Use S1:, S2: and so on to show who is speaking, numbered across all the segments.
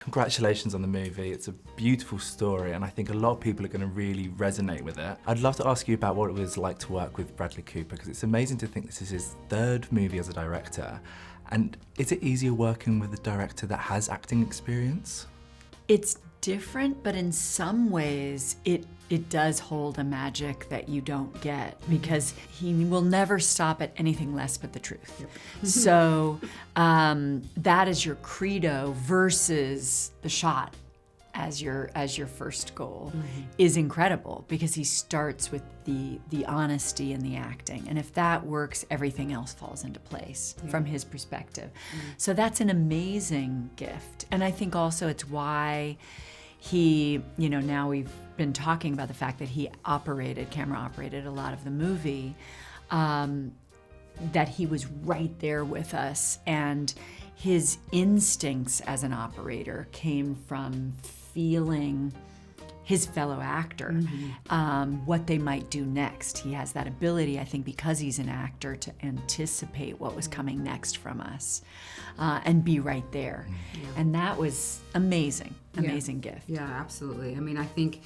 S1: Congratulations on the movie. It's a beautiful story and I think a lot of people are going to really resonate with it. I'd love to ask you about what it was like to work with Bradley Cooper, because it's amazing to think this is his third movie as a director. And is it easier working with a director that has acting experience?
S2: It's different, but in some ways it does hold a magic that you don't get, because he will never stop at anything less but the truth. Yep. So that is your credo versus the shot as your first goal is incredible, because he starts with the honesty and the acting, and if that works, everything else falls into place from his perspective. So that's an amazing gift, and I think also it's why he, now we've been talking about the fact that he camera operated a lot of the movie, that he was right there with us, and his instincts as an operator came from feeling his fellow actor, what they might do next. He has that ability, I think, because he's an actor, to anticipate what was coming next from us and be right there. And that was amazing gift.
S3: Yeah, absolutely. I mean, I think,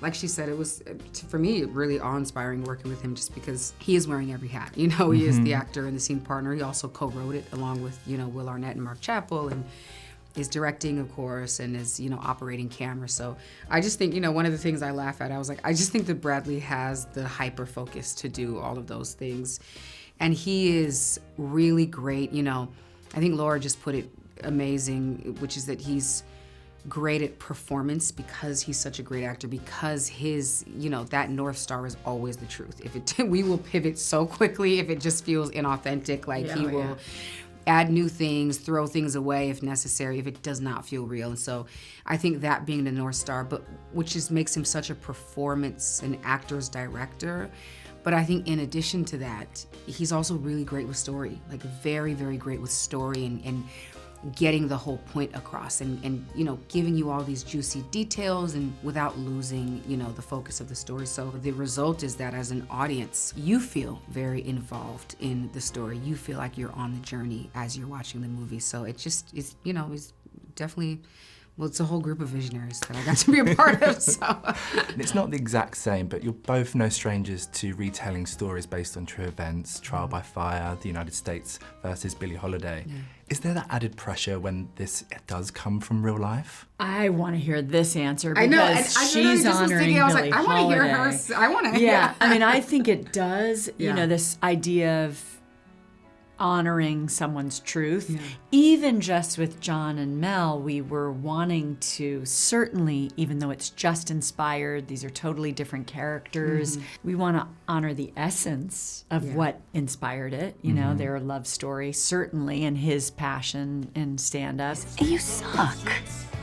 S3: like she said, it was, for me, really awe-inspiring working with him, just because he is wearing every hat. He is the actor and the scene partner. He also co-wrote it along with, Will Arnett and Mark Chappell, and is directing, of course, and is, operating camera. So I just think, one of the things I laugh at, I was like, I just think that Bradley has the hyper focus to do all of those things. And he is really great. I think Laura just put it amazing, which is that he's great at performance because he's such a great actor, because his, that North Star is always the truth. We will pivot so quickly if it just feels inauthentic, he will add new things, throw things away if necessary, if it does not feel real. And so I think that being the North Star, but which just makes him such a performance and actor's director. But I think in addition to that, he's also really great with story, very, very great with story and getting the whole point across and giving you all these juicy details and without losing, the focus of the story. So the result is that as an audience, you feel very involved in the story. You feel like you're on the journey as you're watching the movie. So it just is, it's definitely, well, it's a whole group of visionaries that I got to be a part of, so.
S1: It's not the exact same, but you're both no strangers to retelling stories based on true events, Trial by Fire, the United States versus Billie Holiday. Yeah. Is there that added pressure when this does come from real life?
S2: I want to hear this answer, because
S3: I know, and
S2: she's honoring Billie Holiday.
S3: I want to hear her. I want to.
S2: Yeah, I mean, I think it does. This idea of honoring someone's truth. Even just with John and Mel, we were wanting to, certainly, even though it's just inspired, these are totally different characters, we want to honor the essence of what inspired it, their love story, certainly, and his passion in stand-up.
S4: You suck.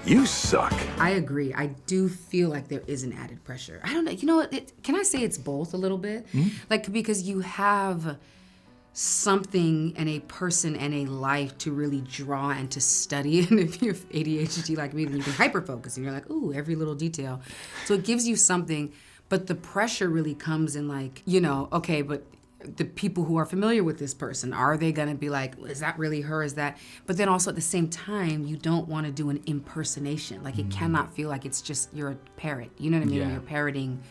S5: You suck.
S3: I agree. I do feel like there is an added pressure. I don't know. You know what? Can I say it's both a little bit? Because you have something and a person and a life to really draw and to study. And if you have ADHD like me, then you can hyper-focus and you're like, ooh, every little detail. So it gives you something, but the pressure really comes in okay, but the people who are familiar with this person, are they gonna be like, is that really her, is that? But then also at the same time, you don't wanna do an impersonation. It cannot feel like it's just, you're a parrot, you know what I mean? Yeah. You're parroting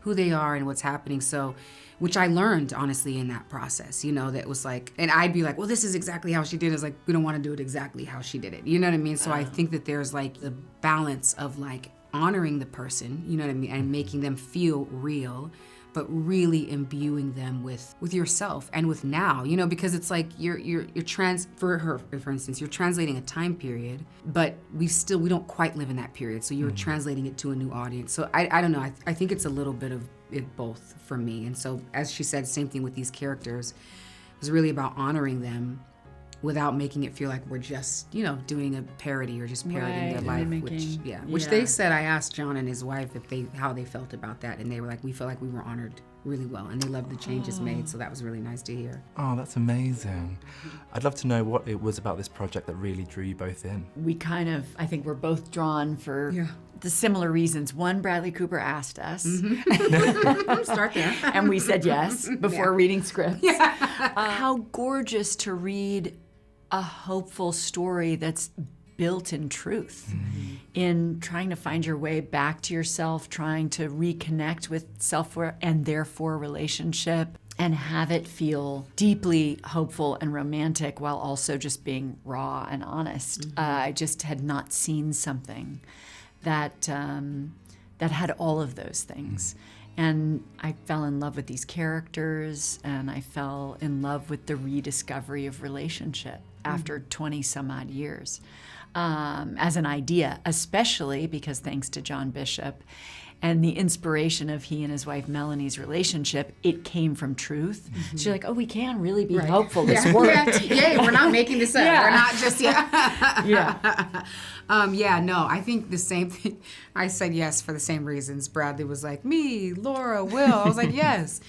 S3: who they are and what's happening. So, which I learned, honestly, in that process, that was and I'd be like, well, this is exactly how she did it. It's we don't want to do it exactly how she did it. You know what I mean? So I think that there's the balance of honoring the person, you know what I mean? And making them feel real, but really imbuing them with yourself and with now, because it's for instance, you're translating a time period, but we don't quite live in that period. So you're translating it to a new audience. So I don't know. I think it's a little bit of it both for me. And so, as she said, same thing with these characters. It was really about honoring them without making it feel like we're just, doing a parody or just parodying their life. Which they said, I asked John and his wife how they felt about that, and they were like, we felt like we were honored really well, and they loved the changes made, so that was really nice to hear.
S1: Oh, that's amazing. I'd love to know what it was about this project that really drew you both in.
S2: We I think we're both drawn for the similar reasons. One, Bradley Cooper asked us.
S3: Start there.
S2: And we said yes before reading scripts. How gorgeous to read a hopeful story that's built in truth, in trying to find your way back to yourself, trying to reconnect with self and therefore relationship, and have it feel deeply hopeful and romantic while also just being raw and honest. I just had not seen something that that had all of those things. And I fell in love with these characters, and I fell in love with the rediscovery of relationship after 20 some odd years as an idea, especially because thanks to John Bishop and the inspiration of he and his wife Melanie's relationship, it came from truth. So you're like, oh, we can really be hopeful. This worked.
S3: Yeah, we're not making this up. We're not just, no, I think the same thing. I said yes for the same reasons. Bradley was like, me, Laura, Will. I was like, yes.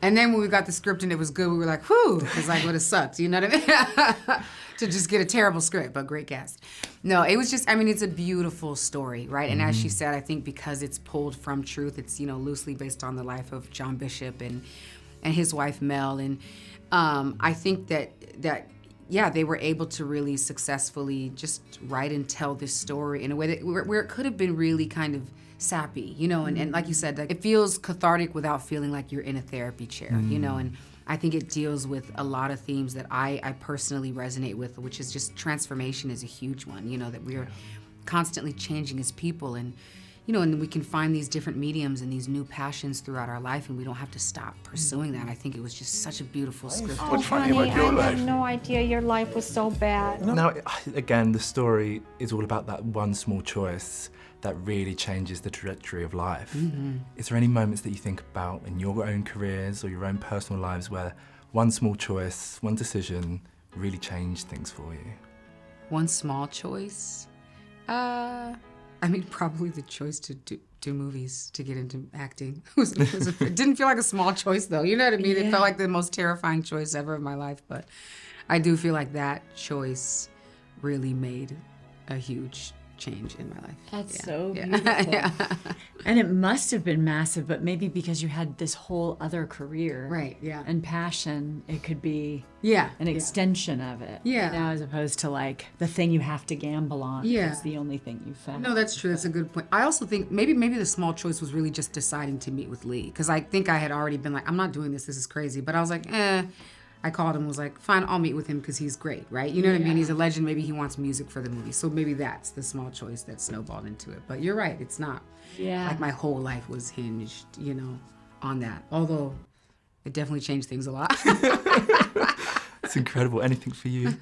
S3: And then when we got the script and it was good, we were like, whew, because like would have sucked, you know what I mean? To just get a terrible script, but great cast. No, it was just, I mean, it's a beautiful story, right? And as she said, I think because it's pulled from truth, it's, you know, loosely based on the life of John Bishop and his wife Mel. And I think that they were able to really successfully just write and tell this story in a way that where it could have been really kind of sappy, you know, and like you said, like, it feels cathartic without feeling like you're in a therapy chair, you know, and I think it deals with a lot of themes that I personally resonate with, which is just transformation is a huge one, you know, that we're constantly changing as people, and, you know, and we can find these different mediums and these new passions throughout our life, and we don't have to stop pursuing that. I think it was just such a beautiful script.
S4: Oh, honey, I had no idea your life was so bad.
S1: Now, again, the story is all about that one small choice that really changes the trajectory of life. Is there any moments that you think about in your own careers or your own personal lives where one small choice, one decision really changed things for you?
S3: One small choice? I mean, probably the choice to do movies, to get into acting. It didn't feel like a small choice, though. You know what I mean? It felt like the most terrifying choice ever of my life. But I do feel like that choice really made a huge change in my life.
S2: That's so beautiful. And it must have been massive, but maybe because you had this whole other career.
S3: Right, yeah.
S2: And passion, it could be
S3: an
S2: extension of it.
S3: Yeah.
S2: Now, as opposed to like the thing you have to gamble on.
S3: Yeah.
S2: It's the only thing you found.
S3: No, that's true. That's a good point. I also think maybe the small choice was really just deciding to meet with Lee, because I think I had already been like, I'm not doing this. This is crazy. But I was like, I called him and was like, fine, I'll meet with him because he's great, right? You know what I mean? He's a legend. Maybe he wants music for the movie. So maybe that's the small choice that snowballed into it. But you're right. It's not like my whole life was hinged, you know, on that. Although it definitely changed things a lot.
S1: It's incredible. Anything for you?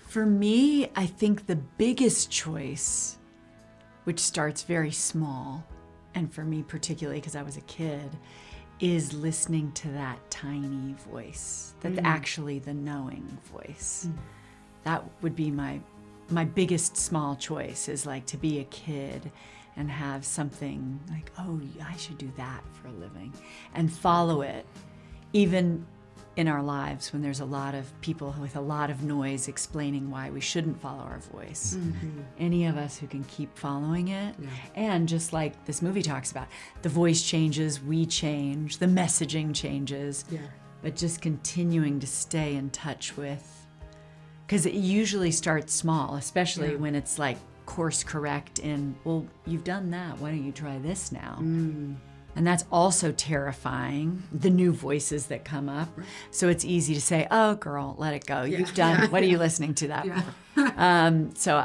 S2: For me, I think the biggest choice, which starts very small, and for me particularly because I was a kid, is listening to that tiny voice, that's actually the knowing voice. That would be my biggest small choice, is like to be a kid and have something like, oh, I should do that for a living, and follow it, even in our lives when there's a lot of people with a lot of noise explaining why we shouldn't follow our voice. Any of us who can keep following it, and just like this movie talks about, the voice changes, we change, the messaging changes, but just continuing to stay in touch with, because it usually starts small, especially when it's like course correct in, well, you've done that, why don't you try this now? And that's also terrifying, the new voices that come up. So it's easy to say, oh, girl, let it go. You've done, what are you listening to that for? So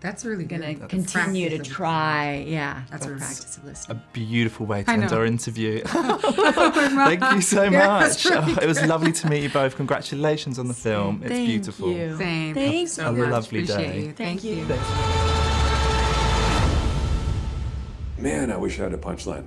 S3: That's really good.
S2: Going to continue to try,
S3: That's
S2: the
S3: really
S2: practice of
S1: A
S2: listening.
S1: beautiful way to end our interview. Thank you so much. It was lovely to meet you both. Congratulations on the film. It's beautiful.
S2: You.
S3: Same.
S2: Thank
S3: Thanks so
S1: A
S3: much.
S1: lovely
S3: Appreciate
S1: day.
S3: you. Thank you.
S5: Man, I wish I had a punchline.